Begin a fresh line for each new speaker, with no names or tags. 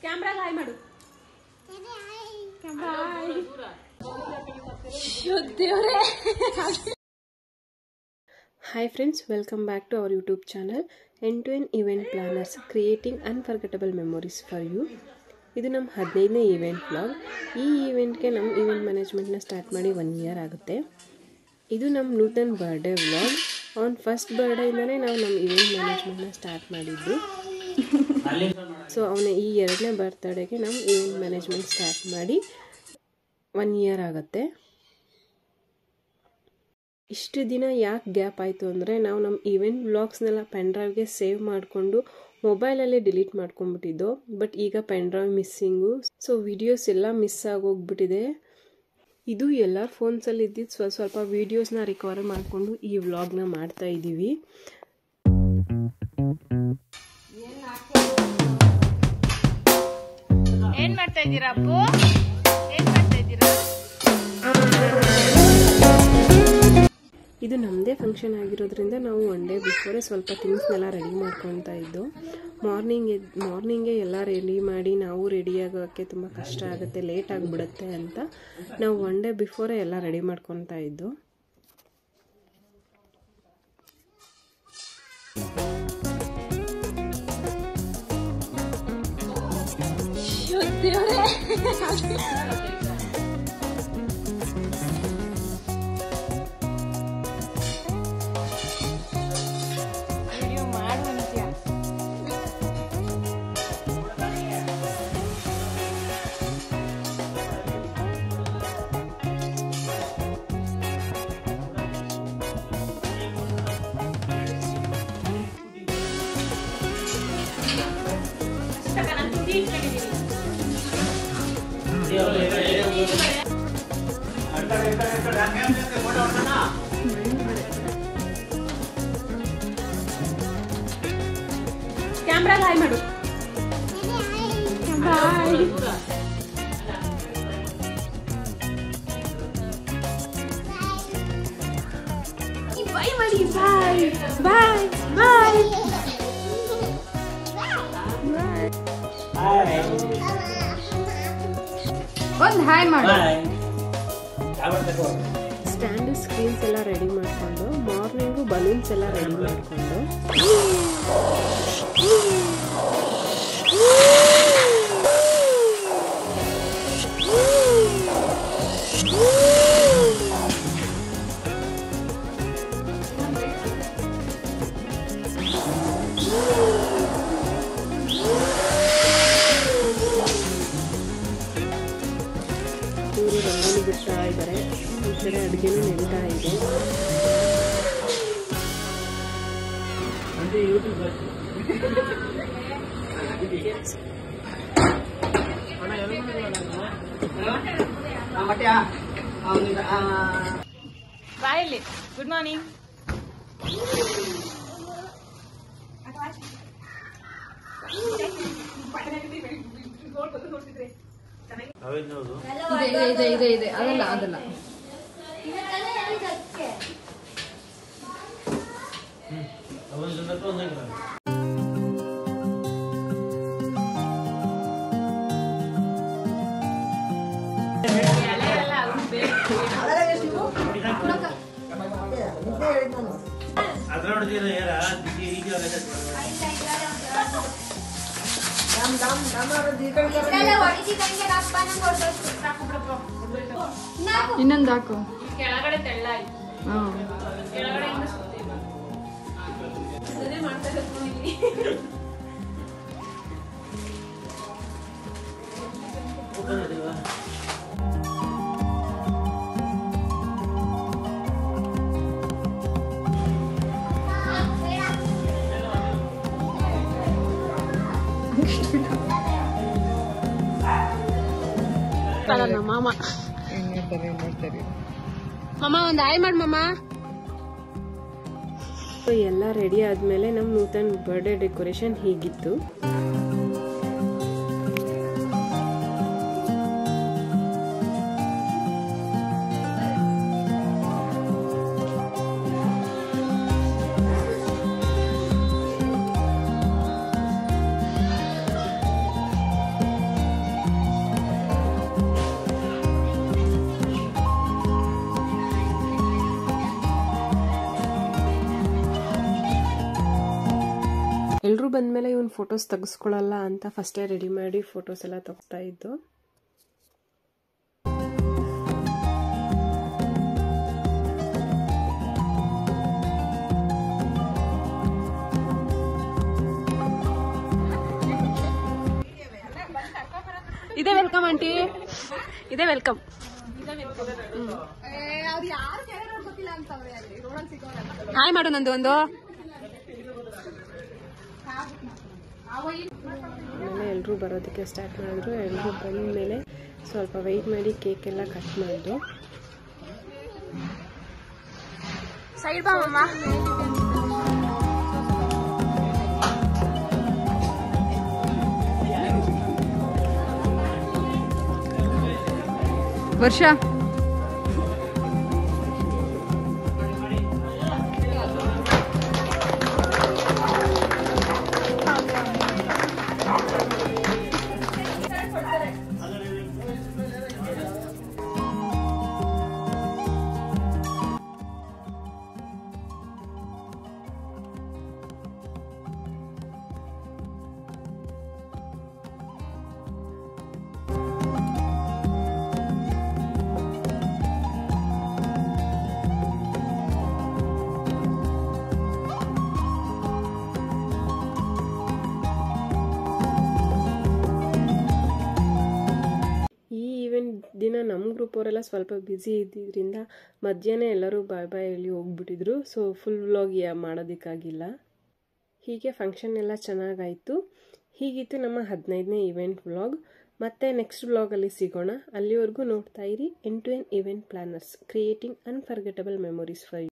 ಕ್ಯಾಮ್ರಾಗ hi ಮಾಡು. Hi friends, welcome back to our YouTube channel End-to-End Event Planners, Creating Unforgettable Memories for You. ಇದು ನಮ್ಮ 15ನೇ event vlog. ಈ ಈವೆಂಟ್ಗೆ ನಮ್ಮ event ಮ್ಯಾನೇಜ್ಮೆಂಟ್ನ start ಮಾಡಿ 1 year ಆಗುತ್ತೆ. ಇದು ನಮ್ಮ Nuthan birthday vlog. On first ಬರ್ಡೇಯಿಂದನೇ ನಾವು ನಮ್ಮ ಈವೆಂಟ್ ಮ್ಯಾನೇಜ್ಮೆಂಟ್ನ ಸ್ಟಾರ್ಟ್ ಮಾಡಿದ್ದು. ಸೊ ಅವನ ಈ 2ನೇ ಬರ್ತ್ಡೇಗೆ ನಮ್ಮ ಈವೆಂಟ್ ಮ್ಯಾನೇಜ್ಮೆಂಟ್ ಸ್ಟಾರ್ಟ್ ಮಾಡಿ 1 year ಆಗುತ್ತೆ. ಇಷ್ಟು ದಿನ ಯಾಕೆ ಗ್ಯಾಪ್ ಆಯಿತು ಅಂದರೆ ನಾವು ನಮ್ಮ ಈವೆಂಟ್ ವ್ಲಾಗ್ಸ್ನೆಲ್ಲ ಪೆನ್ ಡ್ರೈವ್ಗೆ ಸೇವ್ ಮಾಡಿಕೊಂಡು ಮೊಬೈಲಲ್ಲೇ ಡಿಲೀಟ್ ಮಾಡ್ಕೊಂಡ್ಬಿಟ್ಟಿದ್ದು. ಬಟ್ ಈಗ pen drive missing, so videos ಎಲ್ಲ ಮಿಸ್ ಆಗೋಗ್ಬಿಟ್ಟಿದೆ. ಇದು ಎಲ್ಲರ ಫೋನ್ಸಲ್ಲಿ ಇದ್ದಿದ್ದು ಸ್ವಲ್ಪ ವೀಡಿಯೋಸ್ನ ರಿಕವರ್ ಮಾಡಿಕೊಂಡು ಈ ವ್ಲಾಗ್ನ ಮಾಡ್ತಾ ಇದ್ದೀವಿ.
ಏನು ಮಾಡ್ತಾ ಇದ್ದೀರಾ ಅಪ್ಪು? ಏನು ಮಾಡ್ತಾ ಇದ್ದೀರಾ?
ಇದು ನಮ್ಮದೇ ಫಂಕ್ಷನ್ ಆಗಿರೋದ್ರಿಂದ ನಾವು 1 day ಬಿಫೋರೇ ಸ್ವಲ್ಪ ಥಿಂಗ್ಸ್ನೆಲ್ಲ ರೆಡಿ ಮಾಡ್ಕೊತಾ ಇದ್ದು. ಮಾರ್ನಿಂಗೇ ಎಲ್ಲ ರೆಡಿ ಮಾಡಿ ನಾವು ರೆಡಿ ಆಗೋಕ್ಕೆ ತುಂಬ ಕಷ್ಟ ಆಗುತ್ತೆ, ಲೇಟ್ ಆಗಿಬಿಡುತ್ತೆ ಅಂತ ನಾವು 1 day ಬಿಫೋರೇ ಎಲ್ಲ ರೆಡಿ ಮಾಡ್ಕೊತಾ ಇದ್ದು. ಕ್ಯಾಮ್ರಾಗ ಹಾಯ್ ಮಾಡು. ಬಾಯ್ ಮಾಡಿ. ಬಾಯ್ ಬಾಯ್ ಬಾಯ್.
ಒಂದು ಹಾಯ್ ಮಾಡು.
ಸ್ಟ್ಯಾಂಡ್ ಸ್ಕ್ರೀನ್ಸ್ ಎಲ್ಲ ರೆಡಿ ಮಾಡಿಕೊಂಡು ಮಾರ್ನಿಂಗು ಬಲೂನ್ಸ್ ಎಲ್ಲ ರೆಡಿ ಮಾಡಿಕೊಂಡು ಇವರು ರಂಗೋಲಿ ಬಿಡ್ತಾ ಇದ್ದಾರೆ. ಈ ಕಡೆ ಅಡುಗೆನೂ ನಡೀತಾ ಇದೆ.
ಬಾಯಲ್ಲಿ ಗುಡ್ ಮಾರ್ನಿಂಗ್. ಇದೆ ಅದಲ್ಲ ಅದಲ್ಲ. ಇನ್ನೊಂದು ಹಾಕು.
ಕೆಳಗಡೆ ತೆಳ್ಳ ಆಯ್ತು. ಕೆಳಗಡೆಯಿಂದ ಮಾಡ್ತಾ ಇದ್ದೀನಿ. ಮಾಮ ಮಾಮ ಒಂದು ಹಾಯ್ ಮಾಡು ಮಾಮ. ಎಲ್ಲ ರೆಡಿ ಆದ್ಮೇಲೆ ನಮ್ಮ ನೂತನ್ ಬರ್ಡೇ ಡೆಕೋರೇಷನ್ ಹೀಗಿತ್ತು. ಬಂದಮೇಲೆ ಇವನು ಫೋಟೋಸ್ ತೆಗೆಸ್ಕೊಳ್ಳಲ್ಲ ಅಂತ ಫಸ್ಟೇ ರೆಡಿ ಮಾಡಿ ಫೋಟೋಸ್ ಎಲ್ಲ ತೆಗ್ತಾ ಇದ್ದು. ಇದೇ ವೆಲ್ಕಮ್ ಆಂಟಿ, ಇದೇ ವೆಲ್ಕಮ್. ಹಾಯ್ ಮಾಡು ನಂದು ಒಂದು. ಆಮೇಲೆ ಎಲ್ಲರೂ ಬರೋದಕ್ಕೆ ಸ್ಟಾರ್ಟ್ ಮಾಡಿದ್ರು. ಎಲ್ಲರೂ ಬಂದ ಮೇಲೆ ಸ್ವಲ್ಪ ವೆಯ್ಟ್ ಮಾಡಿ ಕೇಕ್ ಎಲ್ಲ ಕಟ್ ಮಾಡಿದ್ರು.
ಸೈಡ್ ಬಾ ಮಮ್ಮ.
ವರ್ಷ ದಿನ ನಮ್ಮ ಗ್ರೂಪ್ ಅವರೆಲ್ಲ ಸ್ವಲ್ಪ ಬ್ಯುಸಿ ಇದ್ದಿದ್ದರಿಂದ ಮಧ್ಯಾಹ್ನ ಎಲ್ಲರೂ ಬಾಯ್ ಬಾಯ್ ಹೇಳಿ ಹೋಗ್ಬಿಟ್ಟಿದ್ರು. ಸೊ ಫುಲ್ ವ್ಲಾಗ್ ಮಾಡೋದಕ್ಕಾಗಿಲ್ಲ. ಹೀಗೆ ಫಂಕ್ಷನ್ ಎಲ್ಲ ಚೆನ್ನಾಗಾಯಿತು. ಹೀಗಿತ್ತು ನಮ್ಮ 15ನೇ ಇವೆಂಟ್ ವ್ಲಾಗ್. ಮತ್ತೆ ನೆಕ್ಸ್ಟ್ ವ್ಲಾಗಲ್ಲಿ ಸಿಗೋಣ. ಅಲ್ಲಿವರೆಗೂ ನೋಡ್ತಾ ಇರಿ N2N event planners, creating unforgettable memories for you.